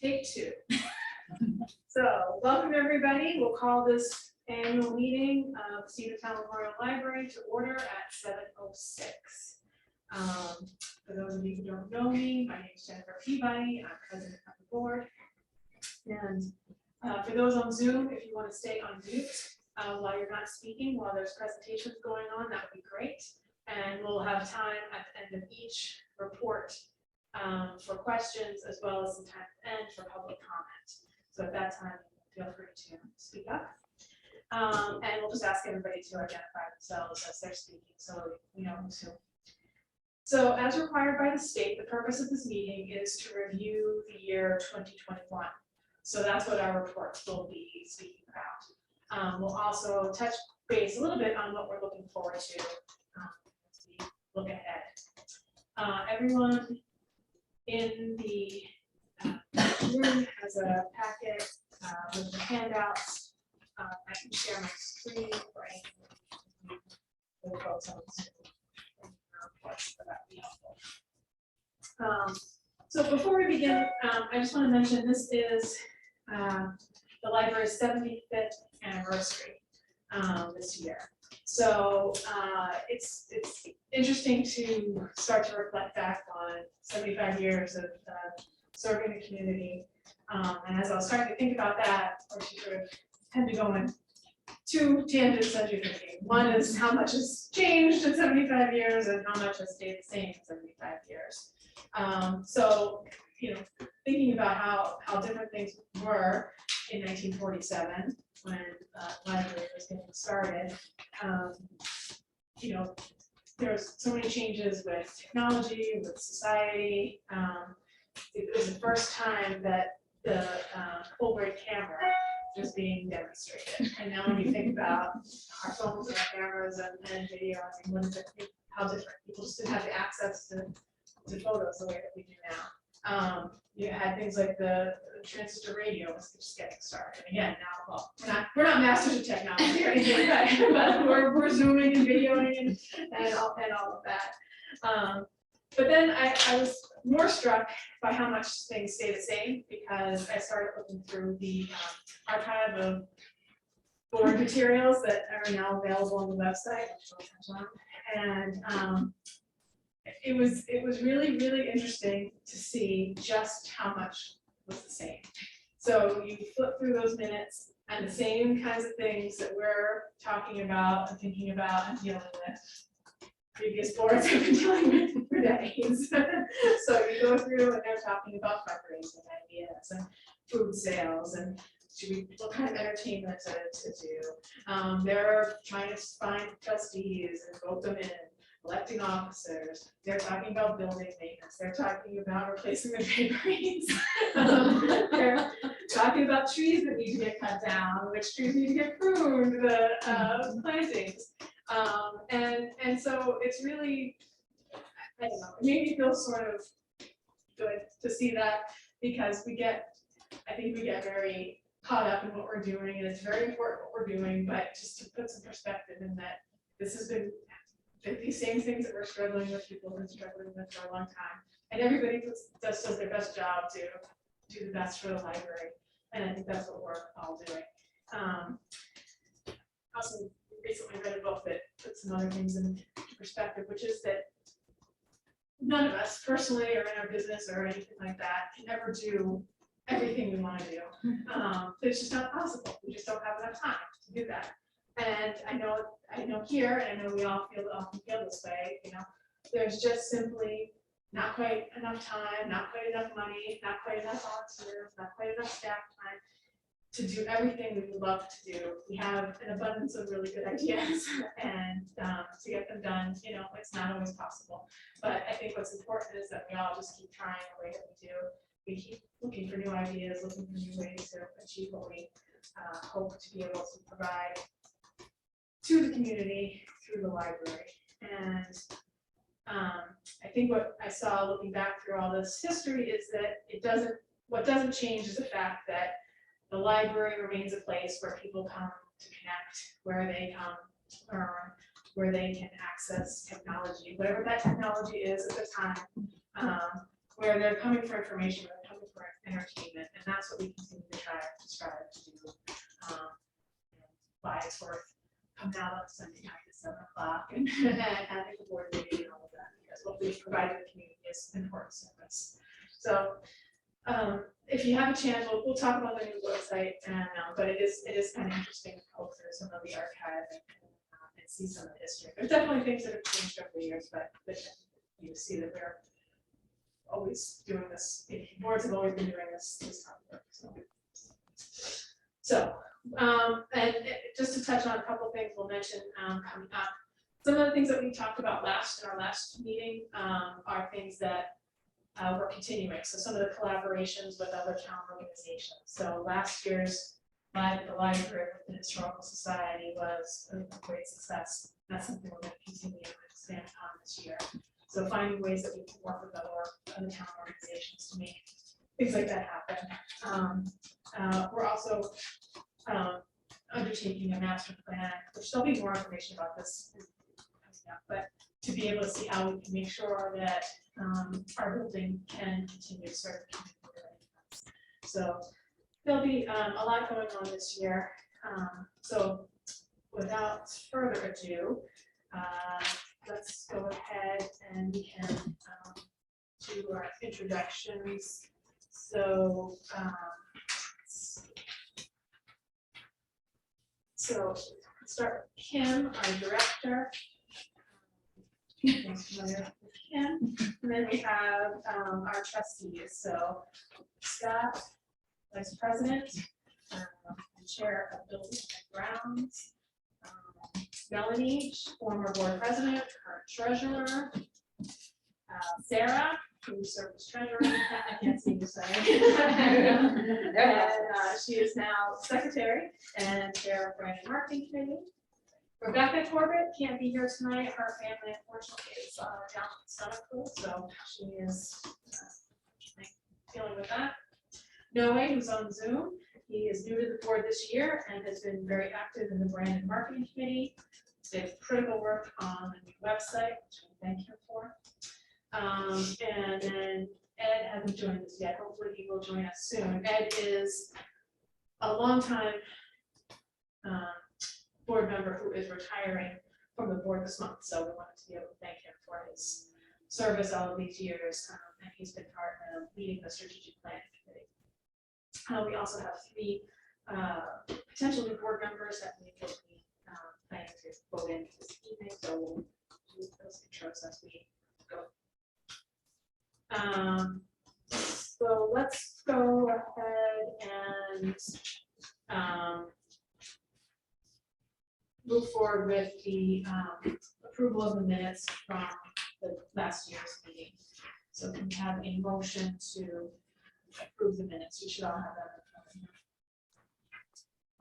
Take two. So, welcome everybody. We'll call this annual meeting of Stephentown Memorial Library to order at 7:06. For those of you who don't know me, my name is Jennifer Peabody. I'm president of the board. And for those on Zoom, if you want to stay on mute while you're not speaking, while there's presentations going on, that would be great. And we'll have time at the end of each report for questions, as well as some time at the end for public comment. So at that time, feel free to speak up. And we'll just ask everybody to identify themselves as they're speaking so we know who's who. So as required by the state, the purpose of this meeting is to review the year 2021. So that's what our reports will be speaking about. We'll also touch base a little bit on what we're looking forward to as we look ahead. Everyone in the room has a packet with the handouts. I can share my screen for any folks on the screen. So that would be helpful. So before we begin, I just want to mention this is the library's 75th anniversary this year. So it's interesting to start to reflect back on 75 years of serving the community. And as I was starting to think about that, or to sort of tend to go in two tangents as you're thinking. One is how much has changed in 75 years and how much has stayed the same in 75 years. So, you know, thinking about how different things were in 1947 when the library was getting started, you know, there's so many changes with technology, with society. It was the first time that the full-grade camera was being demonstrated. And now when you think about our phones and our cameras and video, I mean, how different. People just didn't have the access to photos the way that we do now. You had things like the transistor radio was just getting started. And again, now, well, we're not masters of technology or anything, but we're zooming and videoing and all of that. But then I was more struck by how much things stay the same because I started looking through the archive of board materials that are now available on the website, which we'll touch on. And it was really, really interesting to see just how much was the same. So you flip through those minutes and the same kinds of things that we're talking about and thinking about and dealing with, previous boards have been dealing with for decades. So you go through and they're talking about fundraising ideas and food sales and what kind of entertainment to do. They're trying to find trustees and vote them in, electing officers. They're talking about building maintenance. They're talking about replacing the draperies. They're talking about trees that need to get cut down, which trees need to get pruned, the plantings. And so it's really, I don't know, it made me feel sort of good to see that because I think we get very caught up in what we're doing, and it's very important what we're doing, but just to put some perspective in that this has been these same things that we're struggling with, people have been struggling with for a long time, and everybody does their best job to do the best for the library, and I think that's what we're all doing. Also recently read a book that puts some other things in perspective, which is that none of us personally or in our business or anything like that can ever do everything we want to do. It's just not possible. We just don't have enough time to do that. And I know here, and I know we often feel this way, you know, there's just simply not quite enough time, not quite enough money, not quite enough volunteers, not quite enough staff time to do everything we would love to do. We have an abundance of really good ideas, and to get them done, you know, it's not always possible. But I think what's important is that we all just keep trying the way that we do. We keep looking for new ideas, looking for new ways to achieve what we hope to be able to provide to the community through the library. And I think what I saw looking back through all this history is that what doesn't change is the fact that the library remains a place where people come to connect, where they come to learn, where they can access technology, whatever that technology is at the time, where they're coming for information, where they're coming for entertainment. that's what we continue to strive to do. By its worth, come out on Sunday night at 7 o'clock and having the board meeting and all of that, because what we provide to the community is important service. So if you have a chance, we'll talk about the new website, and but it is kind of interesting to go through some of the archive and see some of the history. There's definitely things that have changed over the years, but you see that we're always doing this. Boards have always been doing this type of work. So and just to touch on a couple of things we'll mention coming up. Some of the things that we talked about in our last meeting are things that we're continuing. So some of the collaborations with other town organizations. So last year's Live at the Library with the Historical Society was a great success. That's something we're going to continue to expand on this year. So finding ways that we can work with other town organizations to make things like that happen. We're also undertaking a master plan, which there'll be more information about this coming up, but to be able to see how we can make sure that our building can continue to serve the community. So there'll be a lot going on this year. So without further ado, let's go ahead and we can do our introductions. So let's start with Kim, our director. Familiar with Kim. And then we have our trustees. So Scott, Vice President and Chair of Buildings and Grounds. Melanie, former Board President, current Treasurer. Sarah, who served as Treasurer. I can't see you say. And she is now Secretary and Chair of Brand and Marketing Committee. Rebecca Corbett can't be here tonight. Her family, unfortunately, is down with stomach flu, so she is dealing with that. Noe, who's on Zoom, he is new to the board this year and has been very active in the Brand and Marketing Committee. Did critical work on the new website, which we thank him for. And then Ed hasn't joined us yet. Hopefully, he will join us soon. Ed is a longtime board member who is retiring from the board this month, so we wanted to be able to thank him for his service all of these years, and he's been part of leading the strategic planning committee. We also have 3 potential new board members that we will be planning to vote in this evening, so we'll do those intros as we go. So let's go ahead and move forward with the approval of the minutes from the last year's meeting. So can we have a motion to approve the minutes? We should all have that.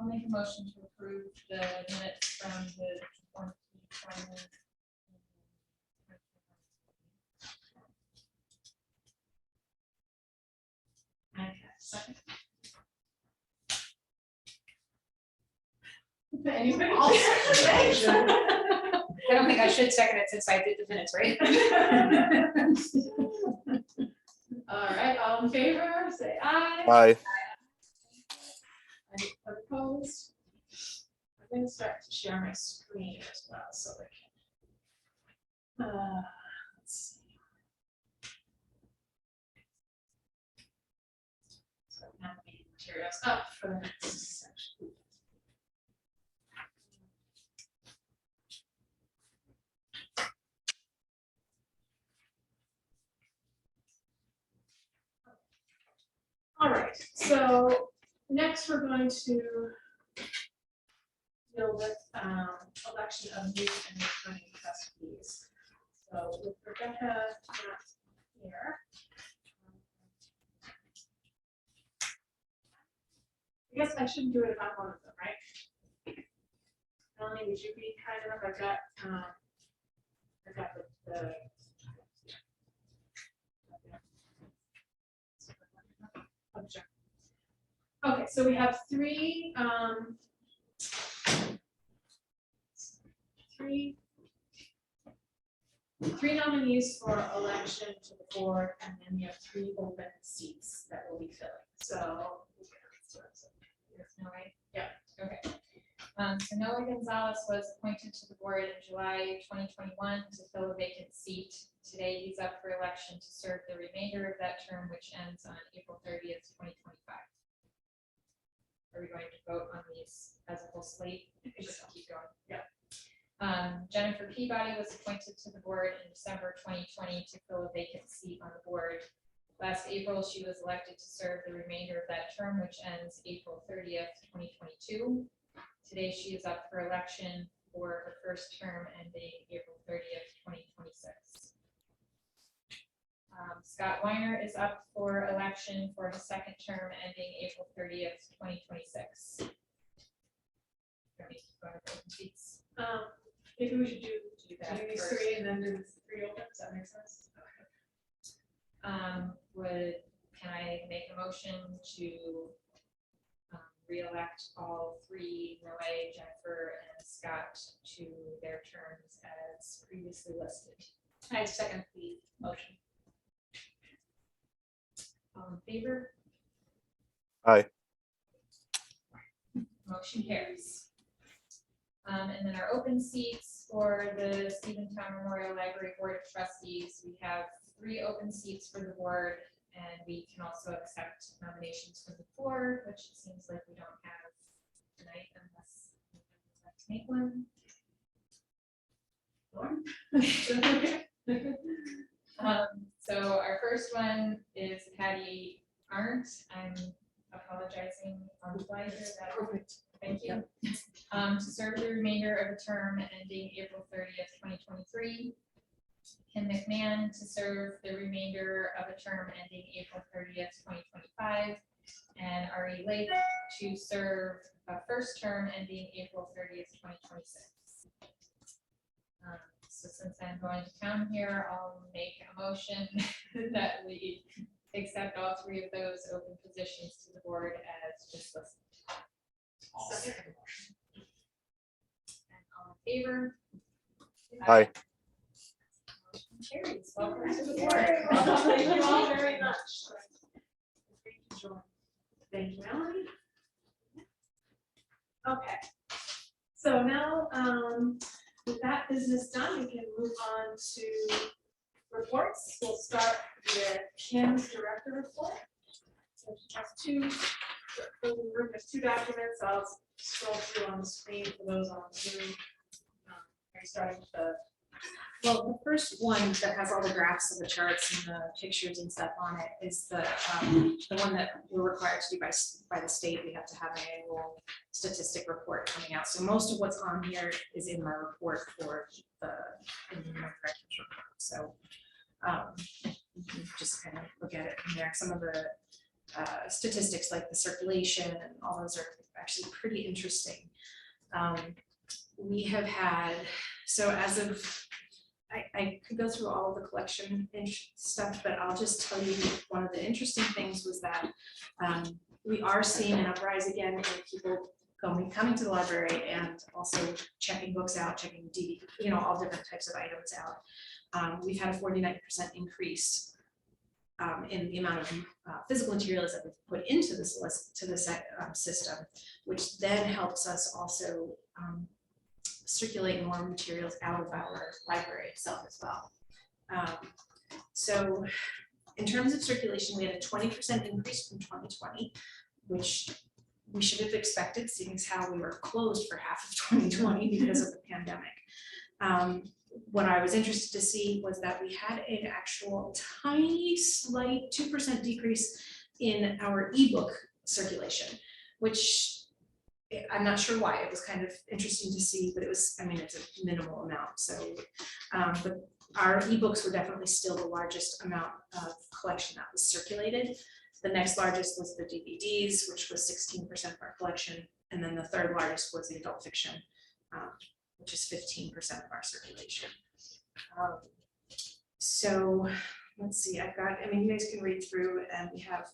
I'll make a motion to approve the minutes from the 2020. Okay, second. Anybody? I don't think I should second it since I did the minutes, right? All right, all in favor, say aye. Aye. Any opposed? I'm going to start to share my screen as well, so I can. Let's see. So now the materials up for the next section. All right, so next we're going to deal with election of new and returning trustees. So with Rebecca not here, I guess I shouldn't do it if I'm one of them, right? Melanie, would you be kind enough? I've got the okay, so we have three 3 nominees for election to the board, and then you have 3 open seats that will be filling. So. There's no way. Yeah. Okay. So Noah Gonzalez was appointed to the board in July 2021 to fill a vacant seat. Today, he's up for election to serve the remainder of that term, which ends on April 30th, 2025. Are we going to vote on these as a whole slate? Just keep going. Yeah. Jennifer Peabody was appointed to the board in December 2020 to fill a vacant seat on the board. Last April, she was elected to serve the remainder of that term, which ends April 30th, 2022. Today, she is up for election for her first term ending April 30th, 2026. Scott Weiner is up for election for his second term ending April 30th, 2026. Maybe we should do that these first. 3 and then do the 3 open. Does that make sense? Can I make a motion to re-elect all 3, Roy, Jennifer, and Scott to their terms as previously listed? I second the motion. All in favor? Aye. Motion carries. And then our open seats for the Stephentown Memorial Library Board of Trustees, we have 3 open seats for the board, and we can also accept nominations from the floor, which it seems like we don't have tonight unless we would like to make one. So our first one is Patty Arndt. I'm apologizing on the fly here. That- Perfect. Thank you. To serve the remainder of the term ending April 30th, 2023. Kim McMahon to serve the remainder of a term ending April 30th, 2025. And Ari Lake to serve a first term ending April 30th, 2026. So since I'm going to town here, I'll make a motion that we accept all 3 of those open positions to the board as just listed. And all in favor? Aye. Motion carries. Welcome to the board. Thank you all very much. Thank you, Joy. Thank you, Melanie. Okay. So now, with that business done, we can move on to reports. We'll start with Kim's director report. So she has 2, the room has 2 documents. I'll scroll through on the screen for those on Zoom. Are you starting with the? Well, the first one that has all the graphs of the charts and the pictures and stuff on it is the one that we're required to do by the state. We have to have an annual statistic report coming out. So most of what's on here is in my report for the director's report. So you can just kind of look at it from there. Some of the statistics like the circulation and all those are actually pretty interesting. We have had, so as of, I could go through all of the collection stuff, but I'll just tell you one of the interesting things was that we are seeing an uprise again in people coming to the library and also checking books out, checking DVD, all different types of items out. We've had a 49% increase in the amount of physical materials that we've put into this list to this system, which then helps us also circulate more materials out of our library itself as well. So in terms of circulation, we had a 20% increase from 2020, which we should have expected, seeing as how we were closed for half of 2020 because of the pandemic. What I was interested to see was that we had an actual tiny slight 2% decrease in our ebook circulation, which I'm not sure why. It was kind of interesting to see, but it was, it's a minimal amount. So, but our ebooks were definitely still the largest amount of collection that was circulated. The next largest was the DVDs, which was 16% of our collection. And then the third largest was the adult fiction, which is 15% of our circulation. So let's see, you guys can read through, and we have,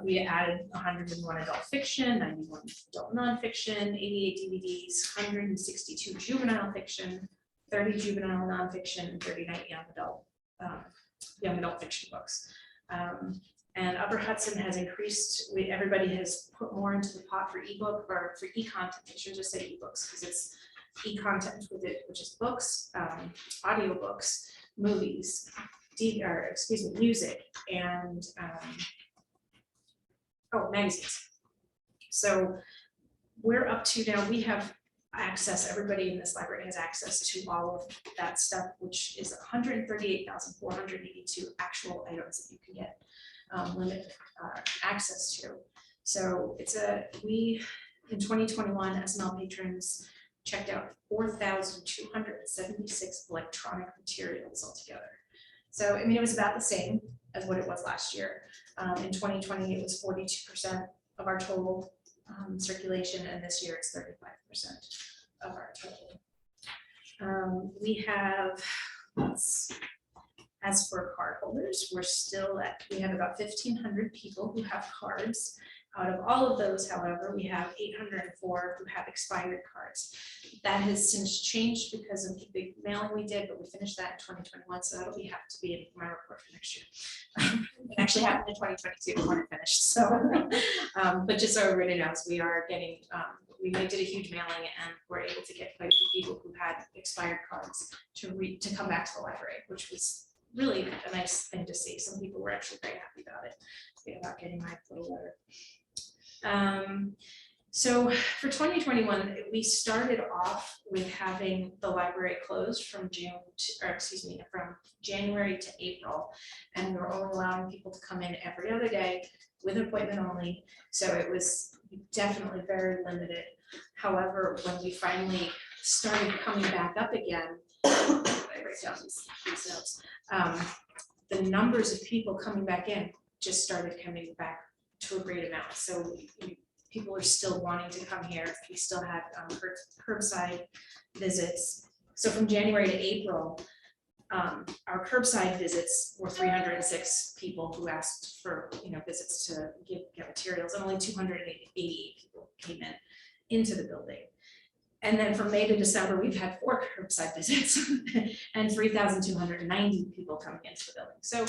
we added 101 adult fiction, 91 adult nonfiction, 88 DVDs, 162 juvenile fiction, 30 juvenile nonfiction, and 39 young adult fiction books. And Upper Hudson has increased, everybody has put more into the pot for ebook or for e-content. I should just say ebooks because it's e-content with it, which is books, audiobooks, movies, music, and magazines. So we're up to now, we have access, everybody in this library has access to all of that stuff, which is 138,482 actual items that you can get limited access to. So we, in 2021, SML patrons checked out 4,276 electronic materials altogether. So, I mean, it was about the same as what it was last year. In 2020, it was 42% of our total circulation, and this year it's 35% of our total. We have, as for card holders, we have about 1,500 people who have cards. Out of all of those, however, we have 804 who have expired cards. That has since changed because of the big mailing we did, but we finished that in 2021, so that'll have to be in my report for next year. It actually happened in 2022 when it finished, so. But just so everybody knows, we are getting, we did a huge mailing and we're able to get quite a few people who had expired cards to come back to the library, which was really a nice thing to see. Some people were actually very happy about it, about getting my little letter. So for 2021, we started off with having the library closed from from January to April, and we were only allowing people to come in every other day with appointment only. So it was definitely very limited. However, when we finally started coming back up again, I write down these notes, the numbers of people coming back in just started coming back to a great amount. So people are still wanting to come here. We still had curbside visits. So from January to April, our curbside visits were 306 people who asked for visits to get materials, and only 288 people came into the building. And then from May to December, we've had 4 curbside visits and 3,290 people coming into the building. So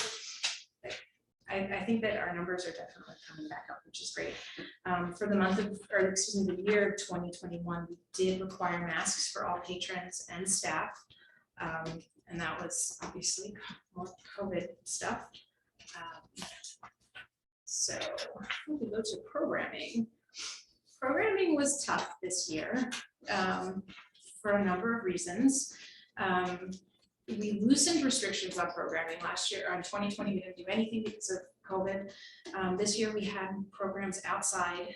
I think that our numbers are definitely coming back up, which is great. For the the year of 2021, we did require masks for all patrons and staff. And that was obviously more COVID stuff. So we go to programming. Programming was tough this year for a number of reasons. We loosened restrictions on programming last year. In 2020, we didn't do anything because of COVID. This year, we had programs outside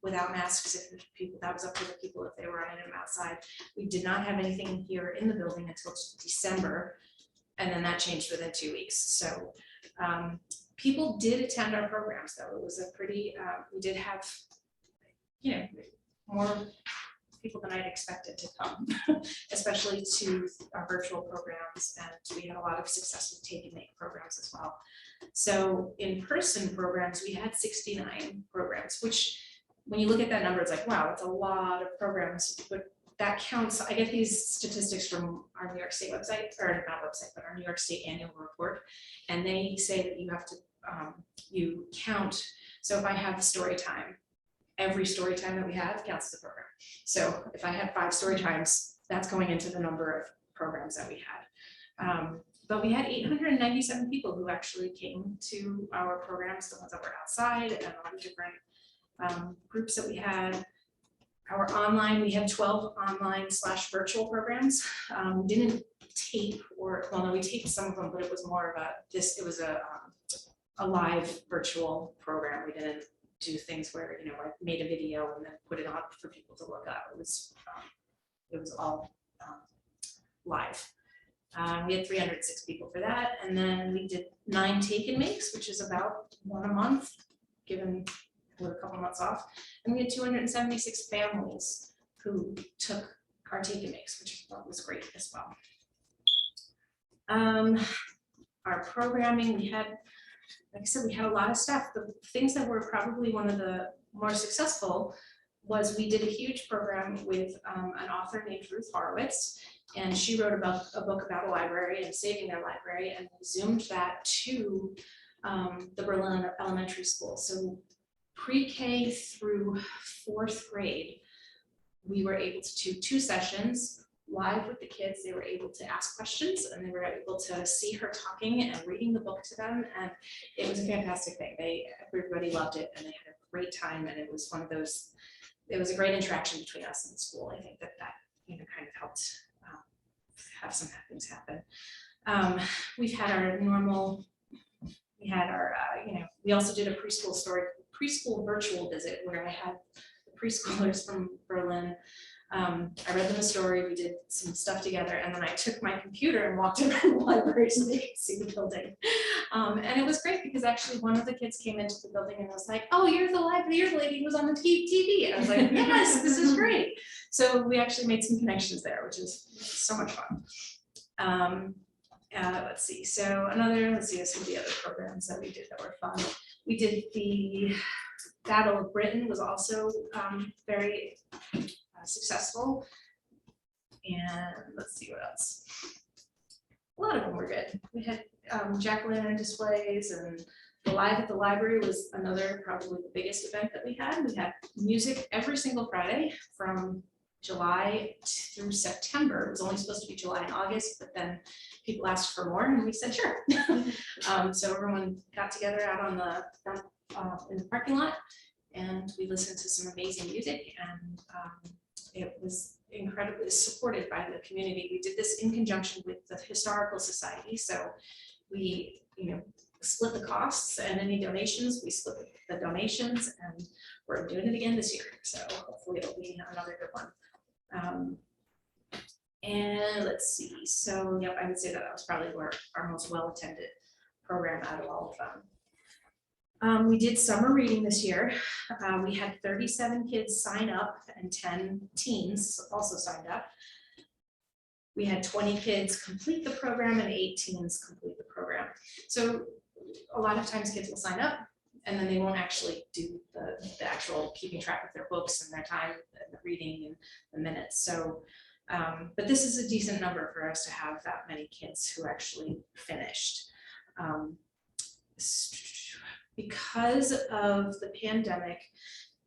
without masks. If people, that was up to the people if they were running them outside. We did not have anything here in the building until December, and then that changed within 2 weeks. So people did attend our programs, though. It was a pretty. We did have, more people than I'd expected to come, especially to our virtual programs, and we had a lot of success with take and make programs as well. So in-person programs, we had 69 programs, which when you look at that number, it's like, wow, it's a lot of programs, but that counts. I get these statistics from our New York State website, or not website, but our New York State annual report, and they say that you have to, you count. So if I have story time, every story time that we have counts as a program. So if I had 5 story times, that's going into the number of programs that we had. But we had 897 people who actually came to our programs, the ones that were outside, and all the different groups that we had. Our online, we had 12 online/virtual programs. We didn't tape, we taped some of them, but it was more of it was a live virtual program. We didn't do things where, I made a video and then put it on for people to look up. It was all live. We had 306 people for that. And then we did 9 take and makes, which is about 1 a month, given with a couple months off. And we had 276 families who took our take and makes, which I thought was great as well. Our programming, we had, like I said, we had a lot of stuff. The things that were probably one of the more successful was we did a huge program with an author named Ruth Horowitz, And she wrote about a book about a library and saving their library, and we Zoomed that to the Berlin Elementary School. So pre-K through 4th grade, we were able to do 2 sessions live with the kids. They were able to ask questions, and they were able to see her talking and reading the book to them. And it was a fantastic thing. Everybody loved it, and they had a great time. And it was one of those, it was a great interaction between us and the school. I think that kind of helped have some things happen. We've had our normal, we also did a preschool virtual visit where I had the preschoolers from Berlin. I read them a story, we did some stuff together, and then I took my computer and walked around the library so they could see the building. And it was great because actually one of the kids came into the building and was like, "Oh, you're the lady who was on the TV." And I was like, "Yes, this is great." So we actually made some connections there, which is so much fun. Let's see, some of the other programs that we did that were fun. We did the Battle of Britain, was also very successful. And let's see what else. A lot of them were good. We had jack-o'-lantern displays, and the Live at the Library was another, probably the biggest event that we had. We had music every single Friday from July through September. It was only supposed to be July and August, but then people asked for more, and we said sure. So everyone got together out on the front in the parking lot, and we listened to some amazing music, and it was incredibly supported by the community. We did this in conjunction with the Historical Society, so we, split the costs, and any donations, we split the donations, and we're doing it again this year. So hopefully it'll be another good one. And let's see. So yep, I would say that was probably our most well-attended program out of all of them. We did summer reading this year. We had 37 kids sign up and 10 teens also signed up. We had 20 kids complete the program and 8 teens complete the program. So a lot of times kids will sign up and then they won't actually do the actual keeping track of their books and their time and the reading and the minutes. So, but this is a decent number for us to have that many kids who actually finished. Because of the pandemic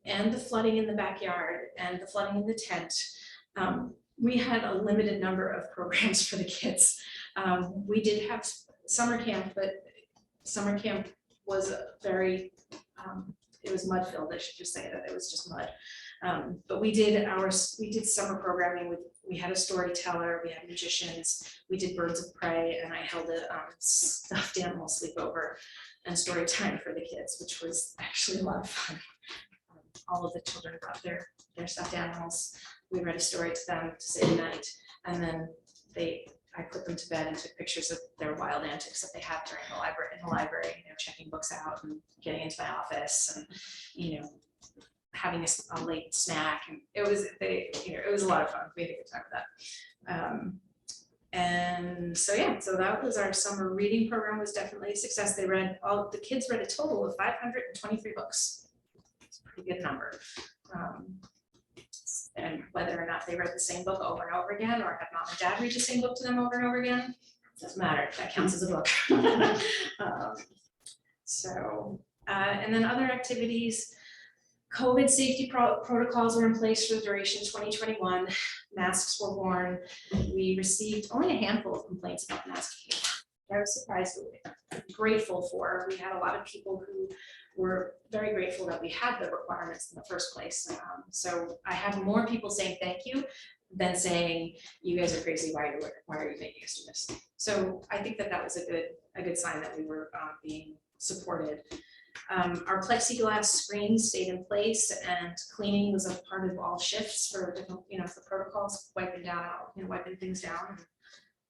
and the flooding in the backyard and the flooding in the tent, we had a limited number of programs for the kids. We did have summer camp, but summer camp was very, it was mud filled. I should just say that it was just mud. But we did summer programming with, we had a storyteller, we had magicians, we did birds of prey, and I held a stuffed animal sleepover and story time for the kids, which was actually a lot of fun. All of the children brought their stuffed animals. We read a story to them to say goodnight, and then I put them to bed and took pictures of their wild antics that they had during the library, checking books out and getting into my office and, having a late snack. And it was a lot of fun. We had a good time with that. And so, yeah, so that was our summer reading program, was definitely a success. The kids read a total of 523 books. It's a pretty good number. And whether or not they read the same book over and over again, or have mom and dad read the same book to them over and over again, doesn't matter. That counts as a book. And then other activities, COVID safety protocols were in place for the duration 2021. Masks were worn. We received only a handful of complaints about masking. I was surprised, grateful for. We had a lot of people who were very grateful that we had the requirements in the first place. So I have more people saying thank you than saying, you guys are crazy, why are you making us do this? So I think that was a good sign that we were being supported. Our plexiglass screens stayed in place, and cleaning was a part of all shifts for different, the protocols, wiping things down,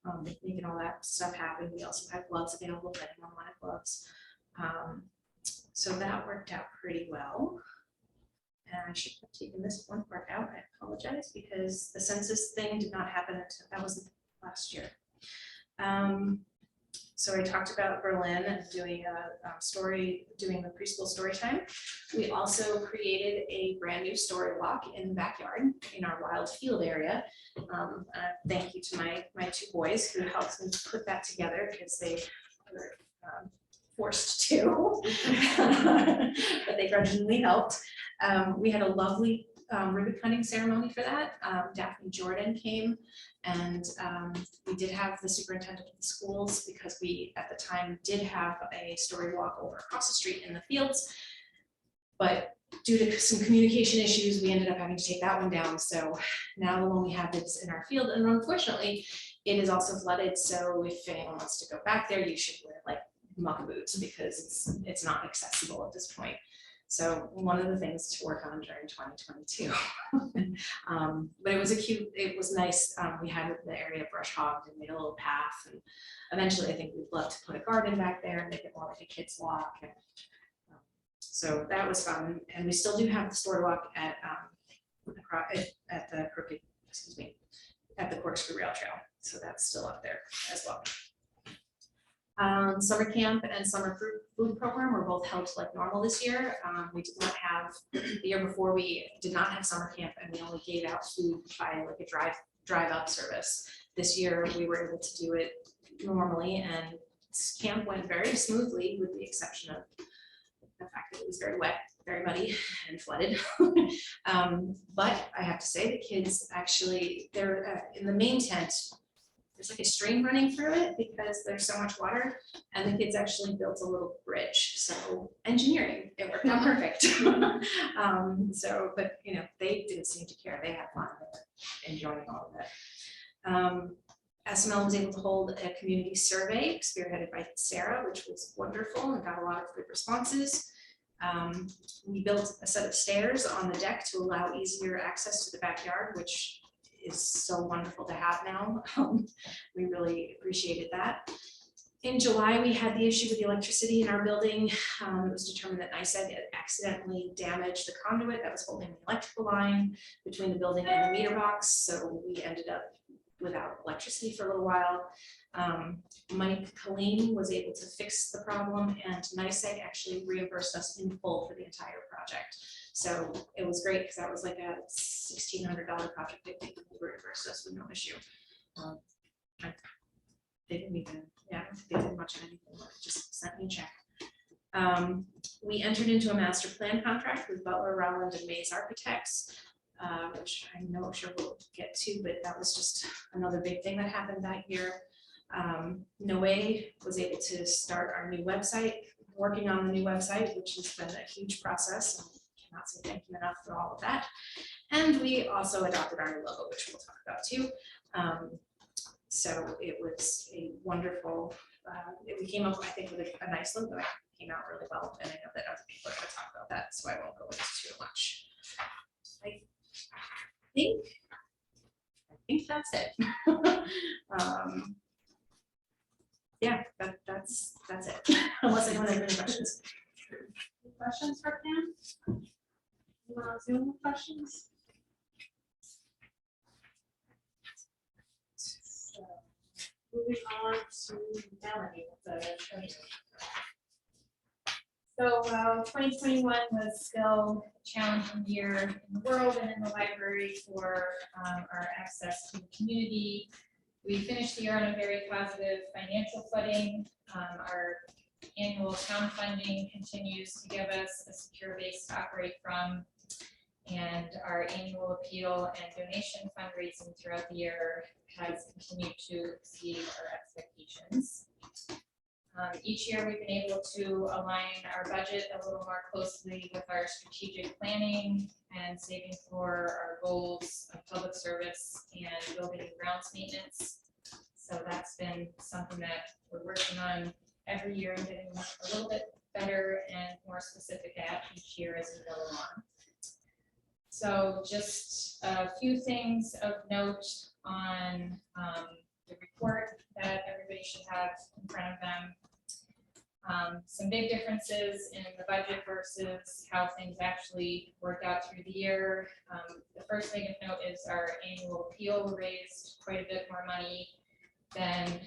and making all that stuff happen. We also had gloves available if anyone wanted gloves. So that worked out pretty well. And I should have taken this one part out. I apologize, because the census thing did not happen until, that wasn't last year. So I talked about Berlin and doing doing the preschool story time. We also created a brand new story walk in the backyard in our wild field area. Thank you to my two boys who helped me put that together because they were forced to, but they grudgingly helped. We had a lovely ribbon cutting ceremony for that. Daphne Jordan came, and we did have the superintendent of the schools because we at the time did have a story walk over across the street in the fields, but due to some communication issues, we ended up having to take that one down. So now the one we have is in our field, and unfortunately, it is also flooded. So if anyone wants to go back there, you should wear like muck boots because it's not accessible at this point. So one of the things to work on during 2022. But it was nice. We had the area brush hogged and made a little path, and eventually I think we'd love to put a garden back there and make it more like a kid's walk. And so that was fun. And we still do have the story walk at the crooked, at the Corkscrew Rail Trail. So that's still up there as well. Summer camp and summer food program were both held like normal this year. We did not have, the year before we did not have summer camp, and we only gave out food by like a drive up service. This year we were able to do it normally, and camp went very smoothly with the exception of the fact that it was very wet, very muddy and flooded. But I have to say the kids actually, they're in the main tent. There's like a stream running through it because there's so much water, and the kids actually built a little bridge. So engineering, it worked out perfect. But you know, they didn't seem to care. They had fun. They were enjoying all of it. SML was able to hold a community survey spearheaded by Sarah, which was wonderful and got a lot of good responses. We built a set of stairs on the deck to allow easier access to the backyard, which is so wonderful to have now. We really appreciated that. In July, we had the issue with the electricity in our building. It was determined that NICEAG had accidentally damaged the conduit that was holding the electrical line between the building and the meter box. So we ended up without electricity for a little while. Mike Colleen was able to fix the problem, and NICEAG actually reimbursed us in full for the entire project. So it was great because that was like a $1,600 project. They reimbursed us with no issue. They didn't even, yeah, they didn't much of anything, just sent me a check. We entered into a master plan contract with Butler, Rowland, and Mays Architects, which I know sure we'll get to, but that was just another big thing that happened that year. Noe was able to start our new website, working on the new website, which has been a huge process. And cannot say thank you enough for all of that. And we also adopted our new logo, which we'll talk about too. So it was a wonderful, we came up, I think, with a nice logo that came out really well. And I know that other people are going to talk about that, so I won't go into too much. I think that's it. Yeah, that's it. Unless anyone has any questions. Any questions for Pam? Zoom questions? So, moving on to Melanie, the treasurer. So 2021 was still a challenging year in the world and in the library for our access to the community. We finished the year on a very positive financial footing. Our annual town funding continues to give us a secure base to operate from, and our annual appeal and donation fundraising throughout the year has continued to exceed our expectations. Each year we've been able to align our budget a little more closely with our strategic planning and saving for our goals of public service and building and grounds maintenance. So that's been something that we're working on every year and getting a little bit better and more specific at each year as we go along. So just a few things of note on the report that everybody should have in front of them. Some big differences in the budget versus how things actually worked out through the year. The first thing of note is our annual appeal raised quite a bit more money than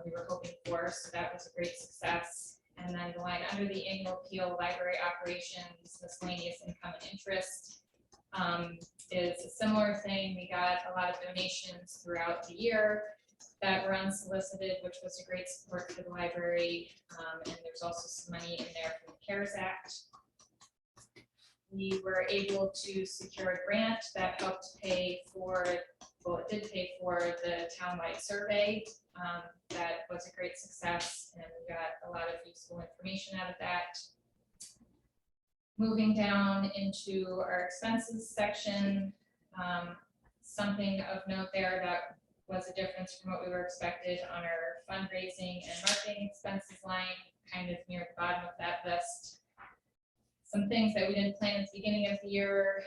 we were hoping for, so that was a great success. And then the line under the annual appeal, library operations, miscellaneous income and interest, is a similar thing. We got a lot of donations throughout the year that were unsolicited, which was a great support for the library. And there's also some money in there from the CARES Act. We were able to secure a grant that helped pay for, well, it did pay for the townwide survey. That was a great success, and we got a lot of useful information out of that. Moving down into our expenses section, something of note there that was a difference from what we were expected on our fundraising and marketing expenses line, kind of near the bottom of that list. Some things that we didn't plan at the beginning of the year.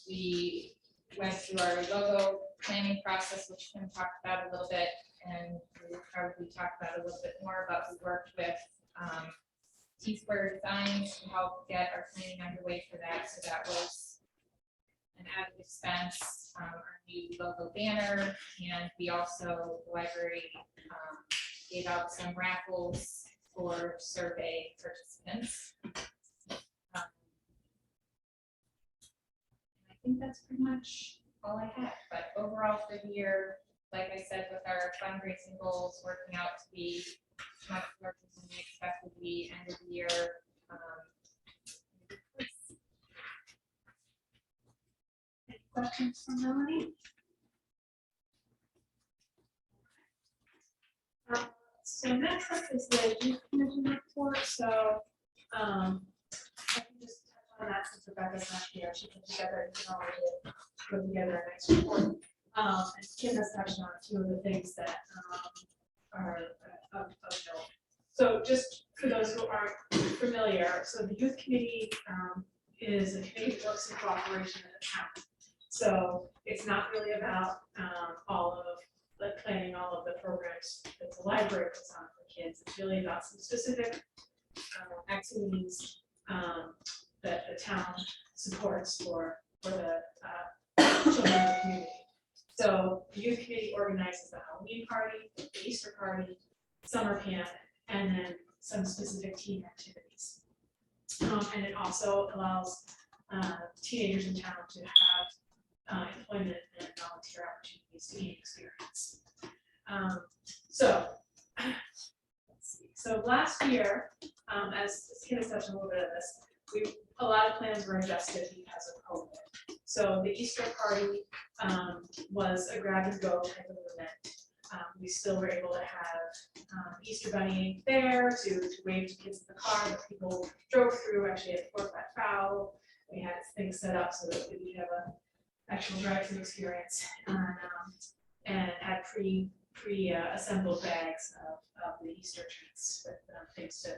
We went through our logo planning process, which Kim talked about a little bit, and we'll probably talk about a little bit more, but we worked with T-Square Designs to help get our planning underway for that. So that was an added expense, our new logo banner, and we also, the library gave out some raffles for survey participants. I think that's pretty much all I had, but overall for the year, like I said, with our fundraising goals working out to be much larger than we expected the end of the year. Any questions from Melanie? So next up is the youth commission report. So I can just touch on that since Rebecca's not here. She put together, you know, put together a nice report. And Kim has touched on a few of the things that are of note. So just for those who aren't familiar, so the youth committee is a committee that works in cooperation with the town. So it's not really about all of like planning all of the programs that the library puts on for kids. It's really about some specific activities that the town supports for the children in the community. So the youth committee organizes the Halloween party, the Easter party, summer camp, and then some specific team activities. And it also allows teenagers in town to have employment and volunteer opportunities to gain experience. So last year, as Kim has touched on a little bit of this, a lot of plans were adjusted because of COVID. So the Easter party was a grab and go type of event. We still were able to have Easter bunny there to wave to kids in the car that people drove through. Actually had 4 flat foul. We had things set up so that we could have an actual drive-through experience, and had assembled bags of the Easter treats with things to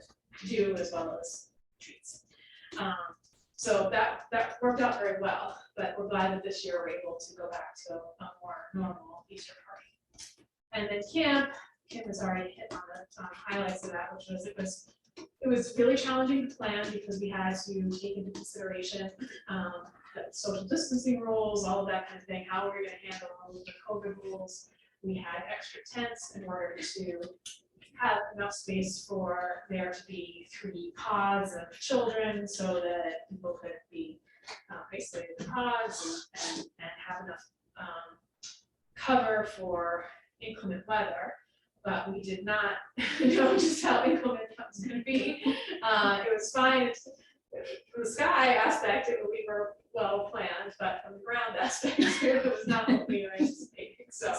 do as well as treats. So that worked out very well, but we're glad that this year we're able to go back to a more normal Easter party. And then Kim has already hit on the highlights of that, which was it was really challenging to plan because we had to take into consideration the social distancing rules, all of that kind of thing, how we're going to handle all of the COVID rules. We had extra tents in order to have enough space for there to be 3 pods of children so that people could be isolated in pods and have enough cover for inclement weather. But we did not know just how inclement that was going to be. It was fine. From the sky aspect, we were well planned, but from the ground aspect, it was not what we were anticipating. So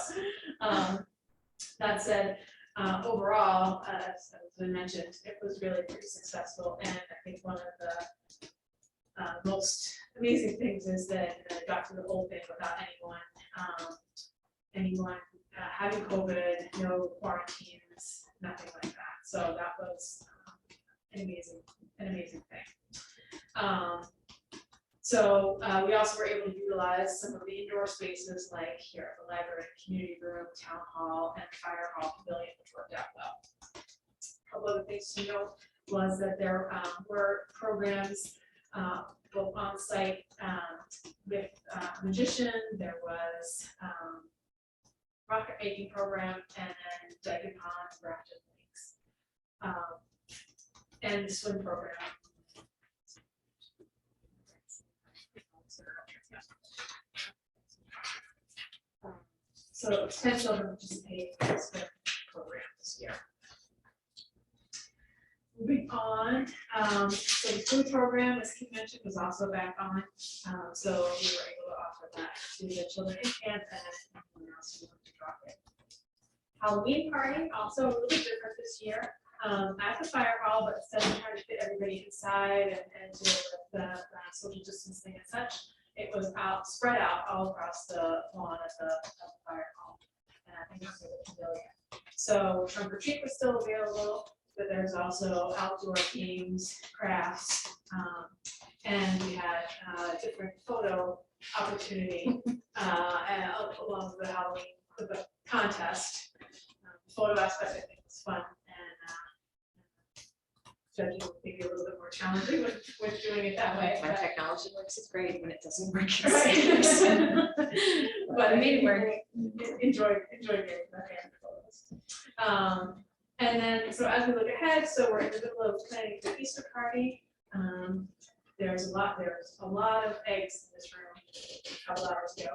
that said, overall, as I mentioned, it was really pretty successful. And I think one of the most amazing things is that it got through the whole thing without anyone having COVID, no quarantines, nothing like that. So that was an amazing thing. So we also were able to utilize some of the indoor spaces like here at the library, community room, town hall, and fire hall pavilion, which worked out well. A couple other things to note was that there were programs both on site with a magician. There was rocket making program, and then Dyke and Pond, Grafton Lakes. And the swim program. So 10 children participate in this program this year. Moving on, so the food program, as Keith mentioned, was also back on. So we were able to offer that to the children in camp and anyone else who wanted to drop it. Halloween party, also a little bit different this year. At the fire hall, but instead of trying to fit everybody inside and do it with the social distancing and such, it was spread out all across the lawn at the fire hall. And I think it was the pavilion. So trunk or treat was still available, but there's also outdoor games, crafts, and we had different photo opportunity along with the Halloween contest. Photo aspect, I think, was fun, and judging will be a little bit more challenging with doing it that way. When technology works, it's great. When it doesn't work, it's Right. But I made it work. Enjoy getting that hand photos. And then, so as we look ahead, so we're in the middle of planning the Easter party. There's a lot of eggs in this room. A couple hours ago.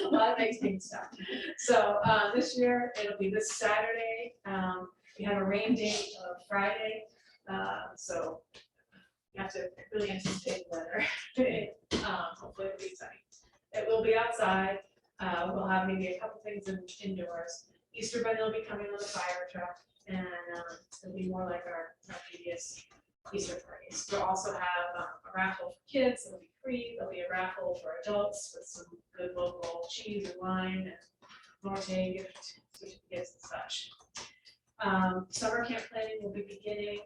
A lot of eggs being stuffed. So this year it'll be this Saturday. We have a rain date of Friday. So you have to really anticipate the weather. Hopefully it'll be sunny. It will be outside. We'll have maybe a couple things indoors. Easter Bunny will be coming on the fire truck, and it'll be more like our previous Easter parties. We'll also have a raffle for kids. It'll be free. There'll be a raffle for adults with some good local cheese and wine and Norte gift certificates and such. Summer camp planning will be beginning.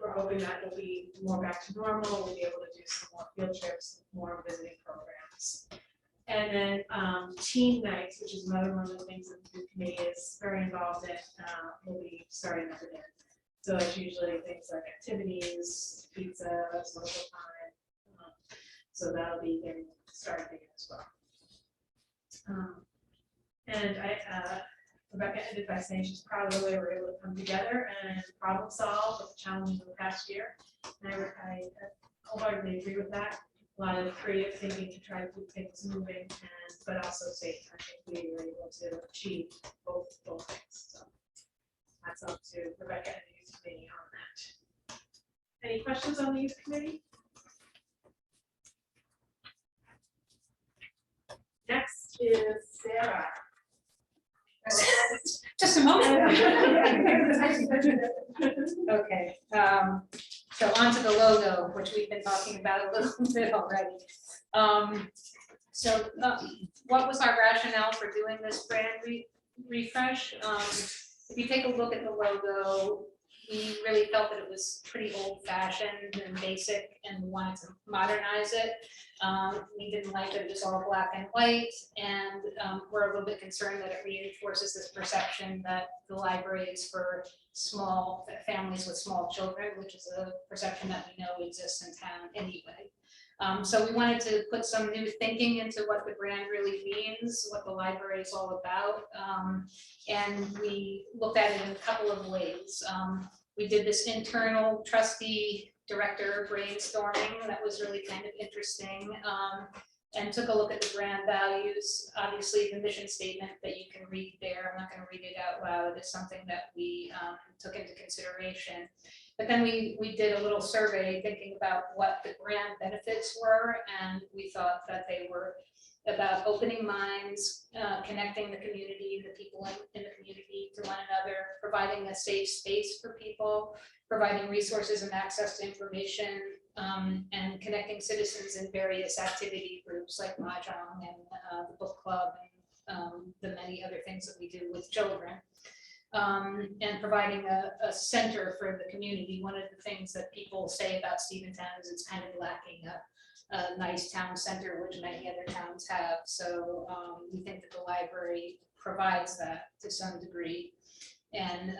We're hoping that will be more back to normal. We'll be able to do some more field trips, more visiting programs. And then teen nights, which is another one of the things that the food committee is very involved in, will be starting up again. So it's usually things like activities, pizza, social time. So that'll be getting started again as well. And Rebecca ended by saying she's proud of the way we're able to come together and problem solve with the challenges of the past year. And I wholeheartedly agree with that. A lot of creative thinking to try to keep things moving, but also safe. I think we were able to achieve both things. So that's up to Rebecca and the youth committee on that. Any questions on the youth committee? Next is Sarah. Just a moment. Okay, so onto the logo, which we've been talking about a little bit already. So what was our rationale for doing this brand refresh? If you take a look at the logo, we really felt that it was pretty old-fashioned and basic and wanted to modernize it. We didn't like that it was all black and white, and we're a little bit concerned that it reinforces this perception that the library is for small families with small children, which is a perception that we know exists in town anyway. So we wanted to put some new thinking into what the brand really means, what the library is all about, and we looked at it in a couple of ways. We did this internal trustee director brainstorming that was really kind of interesting, and took a look at the brand values. Obviously, the mission statement that you can read there, I'm not going to read it out loud, is something that we took into consideration. But then we did a little survey thinking about what the brand benefits were, and we thought that they were about opening minds, connecting the community, the people in the community to one another, providing a safe space for people, providing resources and access to information, and connecting citizens in various activity groups like Mahjong and the book club and the many other things that we do with children. And providing a center for the community. One of the things that people say about Stephentown is it's kind of lacking a nice town center, which many other towns have. So we think that the library provides that to some degree, and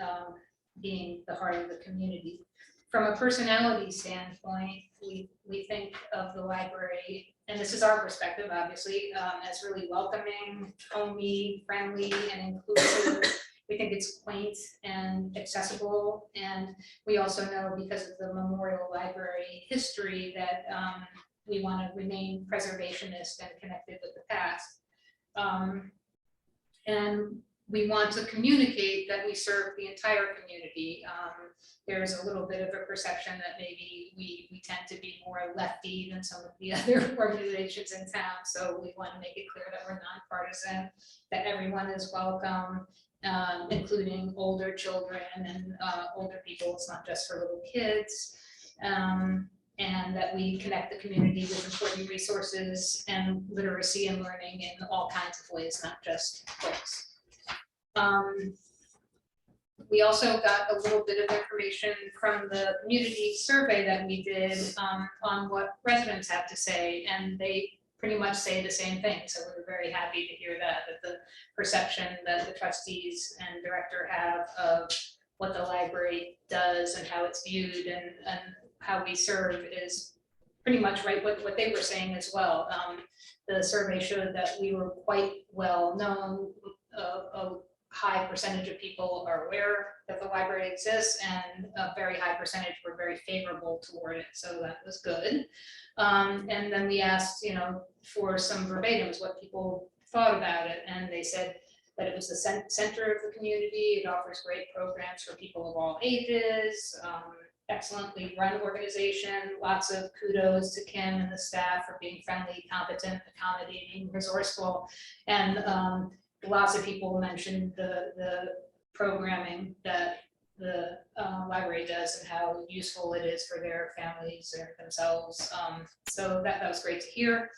being the heart of the community. From a personality standpoint, we think of the library, and this is our perspective, obviously, as really welcoming, homey, friendly, and inclusive. We think it's quaint and accessible, and we also know because of the Memorial Library history that we want to remain preservationist and connected with the past. And we want to communicate that we serve the entire community. There's a little bit of a perception that maybe we tend to be more lefty than some of the other organizations in town. So we want to make it clear that we're nonpartisan, that everyone is welcome, including older children and older people. It's not just for little kids. And that we connect the community with important resources and literacy and learning in all kinds of ways, not just books. We also got a little bit of information from the community survey that we did on what residents have to say, and they pretty much say the same thing. So we're very happy to hear that the perception that the trustees and director have of what the library does and how it's viewed and how we serve is pretty much right what they were saying as well. The survey showed that we were quite well known. A high percentage of people are aware that the library exists, and a very high percentage were very favorable toward it. So that was good. And then we asked, for some verbatims, what people thought about it, and they said that it was the center of the community. It offers great programs for people of all ages. Excellently run organization, lots of kudos to Kim and the staff for being friendly, competent, accommodating, resourceful, and lots of people mentioned the programming that the library does and how useful it is for their families or themselves. So that was great to hear.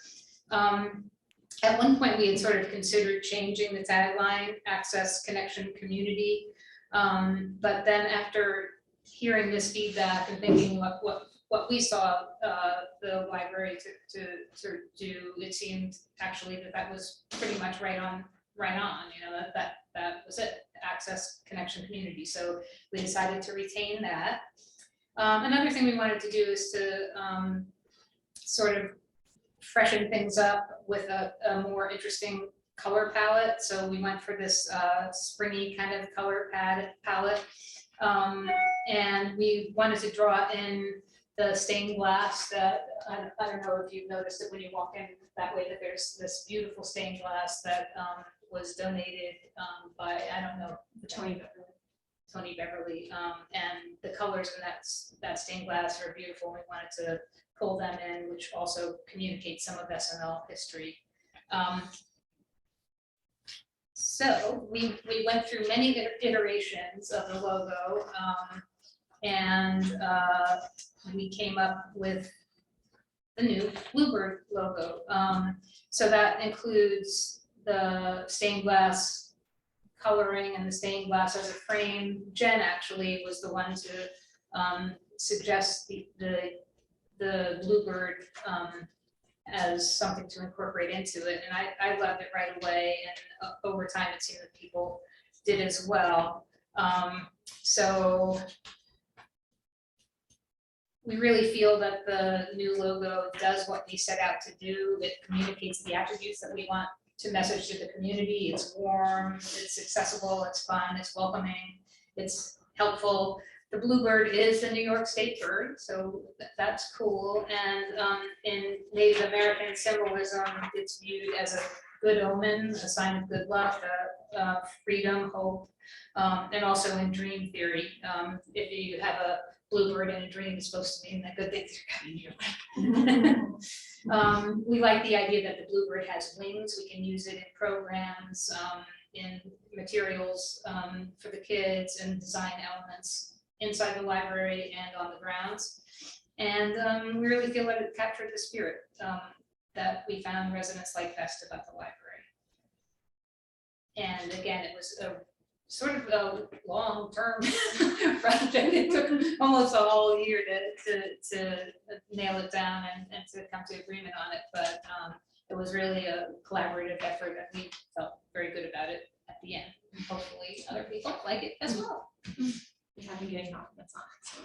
At one point, we had sort of considered changing the tagline, Access, Connection, Community. But then after hearing this feedback and thinking what we saw the library to do, it seemed actually that was pretty much right on, that was it, Access, Connection, Community. So we decided to retain that. Another thing we wanted to do is to sort of freshen things up with a more interesting color palette. So we went for this springy kind of color palette. And we wanted to draw in the stained glass that, I don't know if you've noticed it when you walk in that way, that there's this beautiful stained glass that was donated by, I don't know, Tony Beverly. And the colors in that stained glass are beautiful. We wanted to pull them in, which also communicates some of SML history. So we went through many iterations of the logo, and we came up with the new Bluebird logo. So that includes the stained glass coloring and the stained glass as a frame. Jen actually was the one to suggest the Bluebird as something to incorporate into it. And I loved it right away. And over time, it seemed that people did as well. So we really feel that the new logo does what we set out to do. It communicates the attributes that we want to message to the community. It's warm, it's accessible, it's fun, it's welcoming, it's helpful. The bluebird is the New York State bird, so that's cool. And in Native American symbolism, it's viewed as a good omen, a sign of good luck, freedom, hope, and also in dream theory. If you have a bluebird in a dream, it's supposed to mean that good things are coming your way. We like the idea that the bluebird has wings. We can use it in programs, in materials for the kids, and design elements inside the library and on the grounds. And we really feel that it captured the spirit that we found residents like best about the library. And again, it was a sort of a long-term project. It took almost a whole year to nail it down and to come to agreement on it. But it was really a collaborative effort, and we felt very good about it at the end. Hopefully other people like it as well. We have been getting compliments on it, so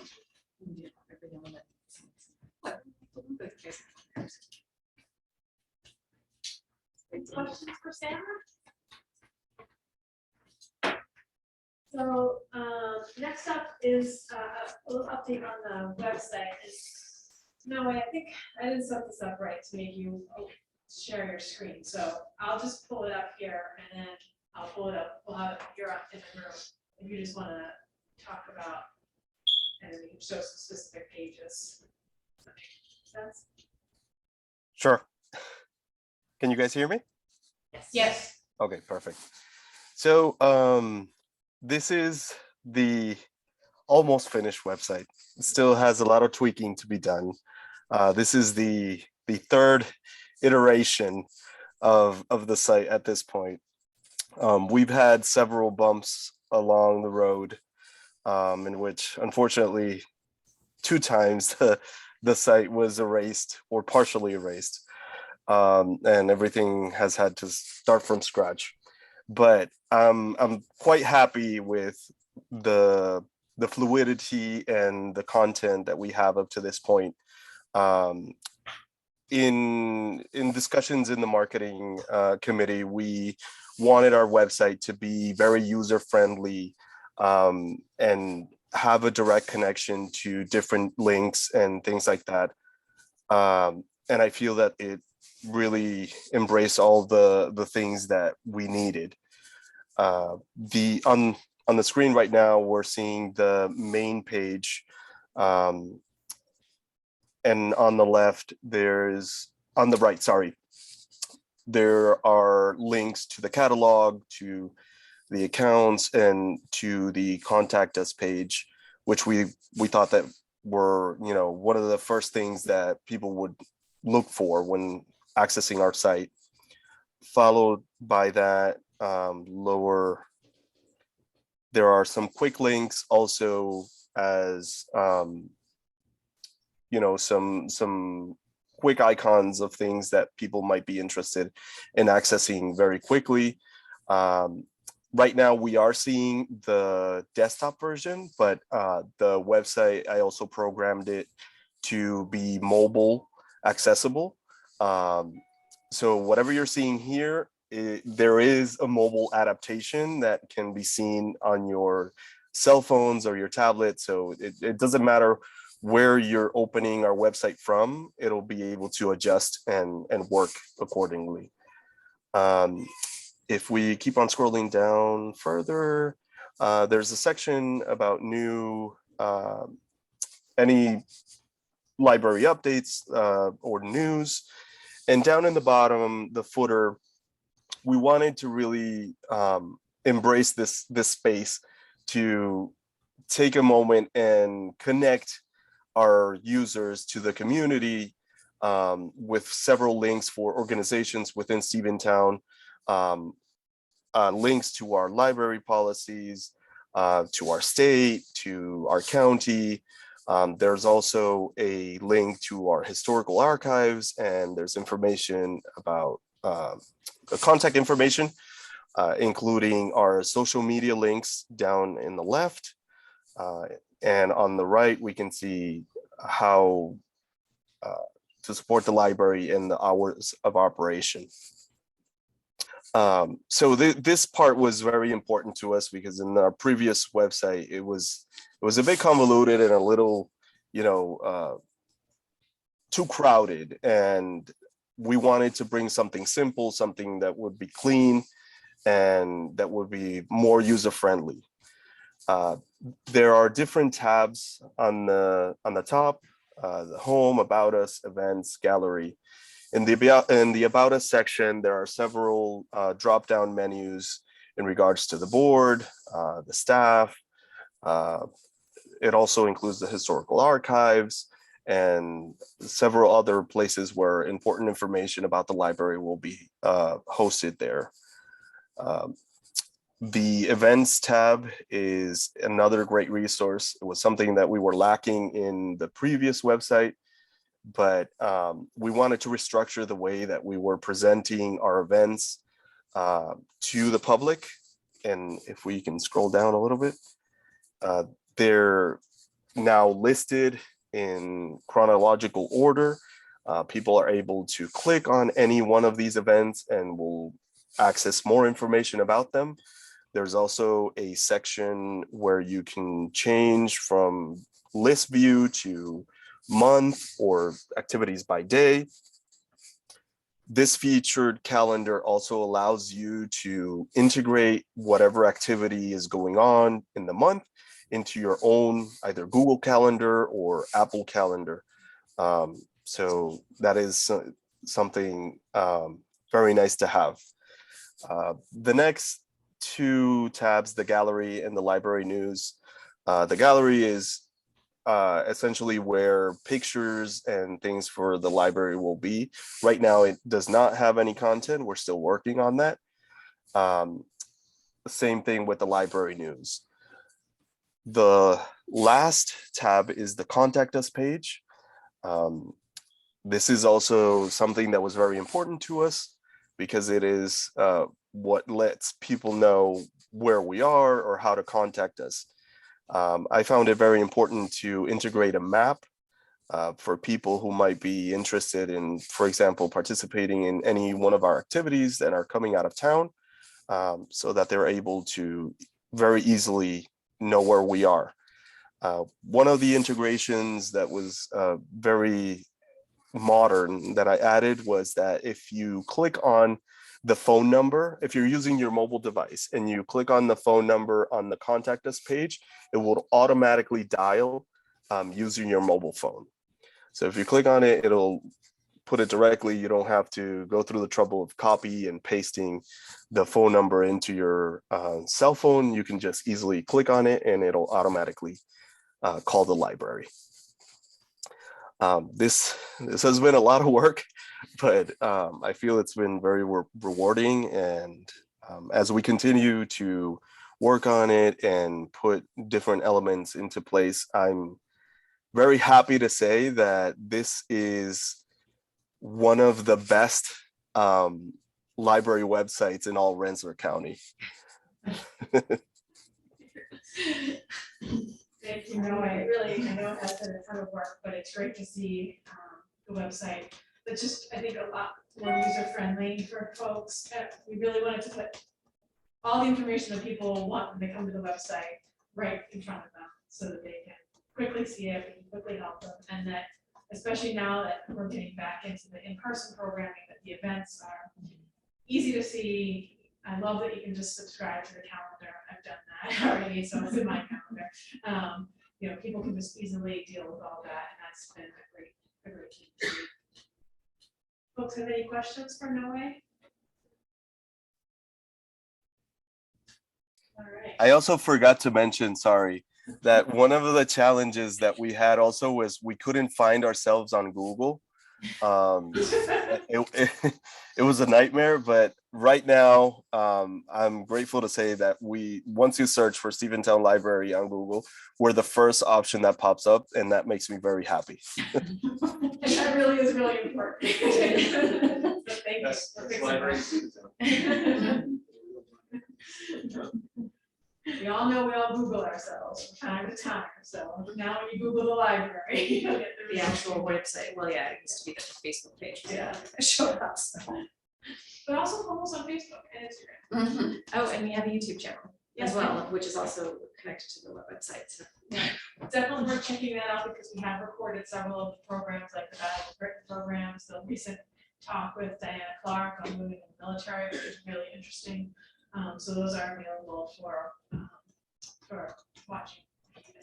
Questions for Sarah? So, next up is a little update on the website. No, I think I didn't set this up right to make you share your screen. So I'll just pull it up here and then I'll pull it up. We'll have it here up in the room. If you just want to talk about, and we can show some specific pages. Does that make sense? Sure. Can you guys hear me? Yes. Okay, perfect. So this is the almost finished website. It still has a lot of tweaking to be done. This is the third iteration of the site at this point. We've had several bumps along the road in which, unfortunately, 2 times the site was erased or partially erased, and everything has had to start from scratch. But I'm quite happy with the fluidity and the content that we have up to this point. In discussions in the marketing committee, we wanted our website to be very user friendly and have a direct connection to different links and things like that. And I feel that it really embraced all the things that we needed. On the screen right now, we're seeing the main page. And on the left, on the right, sorry, there are links to the catalog, to the accounts, and to the contact us page, which we thought that were, one of the first things that people would look for when accessing our site. Followed by that, lower, there are some quick links also as some quick icons of things that people might be interested in accessing very quickly. Right now we are seeing the desktop version, but the website, I also programmed it to be mobile accessible. So whatever you're seeing here, there is a mobile adaptation that can be seen on your cell phones or your tablet. So it doesn't matter where you're opening our website from, it'll be able to adjust and work accordingly. If we keep on scrolling down further, there's a section about new, any library updates or news. And down in the bottom, the footer, we wanted to really embrace this space to take a moment and connect our users to the community with several links for organizations within Stephentown, links to our library policies, to our state, to our county. There's also a link to our historical archives, and there's information about contact information, including our social media links down in the left. And on the right, we can see how to support the library and the hours of operation. So this part was very important to us because in our previous website, it was a bit convoluted and a little, too crowded. And we wanted to bring something simple, something that would be clean and that would be more user-friendly. There are different tabs on the top, the home, about us, events, gallery. In the about us section, there are several drop-down menus in regards to the board, the staff. It also includes the historical archives and several other places where important information about the library will be hosted there. The events tab is another great resource. It was something that we were lacking in the previous website, but we wanted to restructure the way that we were presenting our events to the public. And if we can scroll down a little bit, now listed in chronological order. People are able to click on any one of these events and will access more information about them. There's also a section where you can change from list view to month or activities by day. This featured calendar also allows you to integrate whatever activity is going on in the month into your own either Google Calendar or Apple Calendar. So that is something very nice to have. The next two tabs, the gallery and the library news. The gallery is essentially where pictures and things for the library will be. Right now, it does not have any content. We're still working on that. Same thing with the library news. The last tab is the contact us page. This is also something that was very important to us because it is what lets people know where we are or how to contact us. I found it very important to integrate a map for people who might be interested in, for example, participating in any one of our activities that are coming out of town, so that they're able to very easily know where we are. One of the integrations that was very modern that I added was that if you click on the phone number, if you're using your mobile device and you click on the phone number on the contact us page, it will automatically dial using your mobile phone. So if you click on it, it'll put it directly. You don't have to go through the trouble of copy and pasting the phone number into your cell phone. You can just easily click on it and it'll automatically call the library. This has been a lot of work, but I feel it's been very rewarding. And as we continue to work on it and put different elements into place, I'm very happy to say that this is one of the best library websites in all Rensselaer County. Thank you, Noe. I know it has been a ton of work, but it's great to see the website. It's just, I think, a lot more user-friendly for folks. We really wanted to put all the information that people want when they come to the website right in front of them so that they can quickly see it, we can quickly help them, and that especially now that we're getting back into the in-person programming, that the events are easy to see. I love that you can just subscribe to the calendar. I've done that already, so it's in my calendar. You know, people can just easily deal with all that, and that's been a great key. Folks, have any questions for Noe? All right. I also forgot to mention, sorry, that one of the challenges that we had also was we couldn't find ourselves on Google. It was a nightmare, but right now I'm grateful to say that once you search for Stephentown Library on Google, we're the first option that pops up, and that makes me very happy. And that really is really important. So thank you for fixing that. We all know we all Google ourselves from time to time. So now when you Google the library, you'll get the The results. actual website, well, yeah, it used to be the Facebook page. Yeah. It showed up, so. But also follow us on Facebook and Instagram. Oh, and we have a YouTube channel as Yes, well, which is also connected to the website, so. Definitely worth checking that out because we have recorded several of the programs like the Battle of Britain programs, the recent talk with Diana Clark on moving in the military, which is really interesting. So those are available for watching. Okay,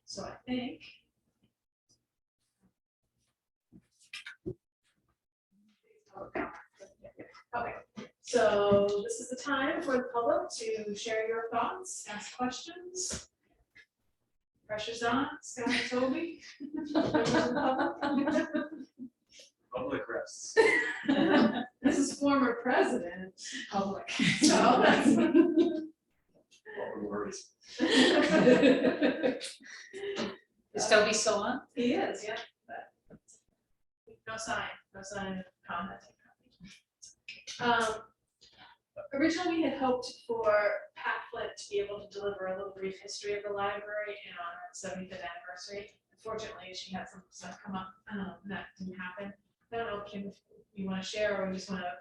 so I think. Okay, so this is the time for the public to share your thoughts, ask questions. Pressure's on, Scott and Toby. Public rests. This is former president, public, so that's. What worries? Is Toby still on? He is, yeah. But no sign of comment. Originally, we had hoped for Pat Flint to be able to deliver a little brief history of the library in honor of its 75th anniversary. Unfortunately, she had some stuff come up, that didn't happen. I don't know, Kim, if you want to share or we just want to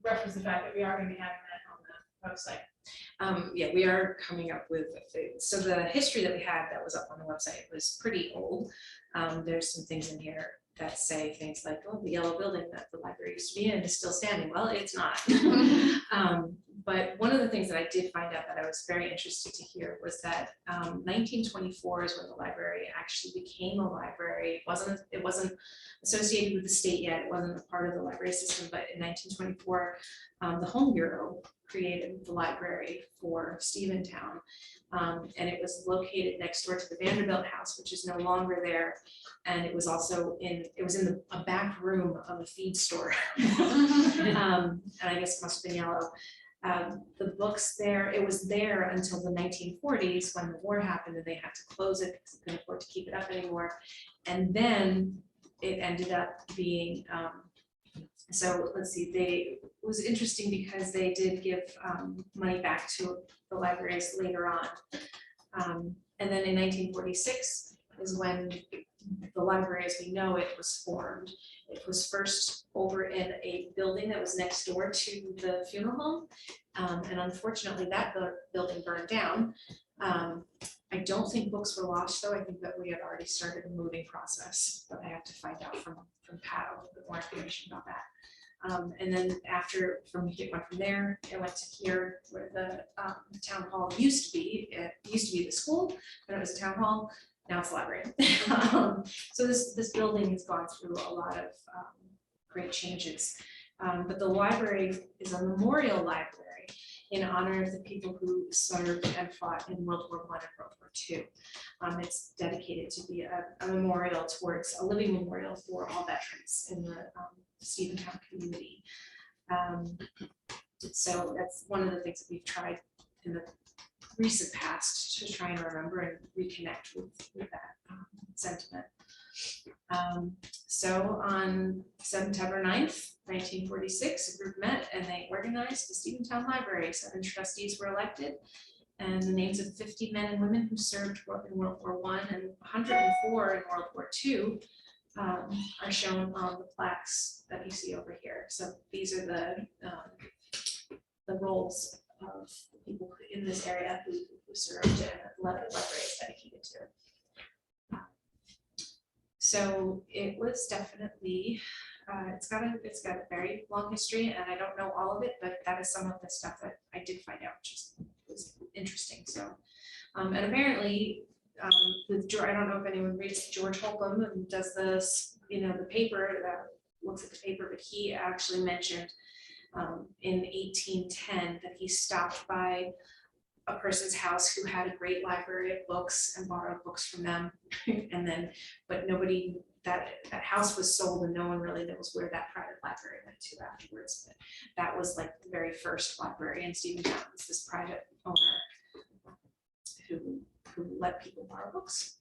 reference the fact that we are going to be having that on the website. Yeah, we are coming up with, so the history that we had that was up on the website was pretty old. There's some things in here that say things like, oh, the yellow building that the library used to be in is still standing. Well, it's not. But one of the things that I did find out that I was very interested to hear was that 1924 is when the library actually became a library. It wasn't associated with the state yet. It wasn't a part of the library system, but in 1924, the Home Bureau created the library for Stephentown. And it was located next door to the Vanderbilt House, which is no longer there. And it was also in a back room of a feed store. And I guess it must have been yellow. The books there, it was there until the 1940s when the war happened and they had to close it because they couldn't afford to keep it up anymore. And then it ended up being, so let's see, it was interesting because they did give money back to the libraries later on. And then in 1946 is when the library as we know it was formed. It was first over in a building that was next door to the funeral home. And unfortunately that building burned down. I don't think books were lost though. I think that we had already started a moving process, but I have to find out from Pat a little bit more information about that. And then after from there, it went to here where the town hall used to be. It used to be the school, then it was a town hall. Now it's a library. So this building has gone through a lot of great changes. But the library is a memorial library in honor of the people who served and fought in World War I and World War II. It's dedicated to be a memorial towards a living memorial for all veterans in the Stephentown community. So that's one of the things that we've tried in the recent past to try and remember and reconnect with that sentiment. So on September 9th, 1946, a group met and they organized the Stephentown Library. 7 trustees were elected and the names of 50 men and women who served in World War I and 104 in World War II are shown on the plaques that you see over here. So these are the roles of the people in this area who served and the library is dedicated to. So it was definitely, it's got a very long history and I don't know all of it, but that is some of the stuff that I did find out, which was interesting. So, and apparently with George, I don't know if anyone reads George Holcomb and does this, the paper that looks at the paper, but he actually mentioned in 1810 that he stopped by a person's house who had a great library of books and borrowed books from them. And then, but nobody, that house was sold and no one really knows where that private library went to afterwards. But that was like the very first library in Stephentown. Was this private owner who let people borrow books.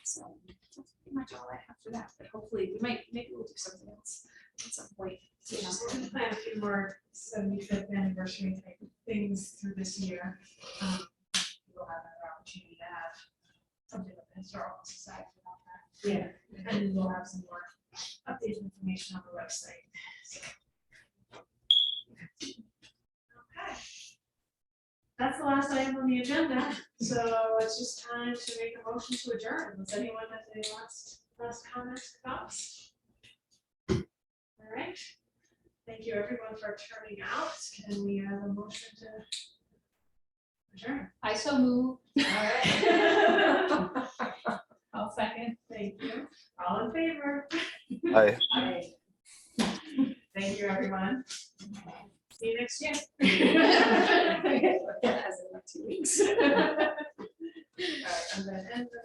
So that's pretty much all I have for that. But hopefully maybe we'll do something else at some point. So yeah, we're going to plan a few more 75th anniversary type things through this year. We'll have another opportunity to have something with the Historical Society about that. Yeah. And then we'll have some more updated information on the website. So. Okay. That's the last item on the agenda. So it's just time to make a motion to adjourn. Does anyone have any last comments, thoughts? All right. Thank you everyone for turning out. Can we have a motion to adjourn? I so move. All right. I'll second. Thank you. All in favor? Aye. Aye. Thank you, everyone. See you next year. That has in like 2 weeks. All right, I'm gonna end the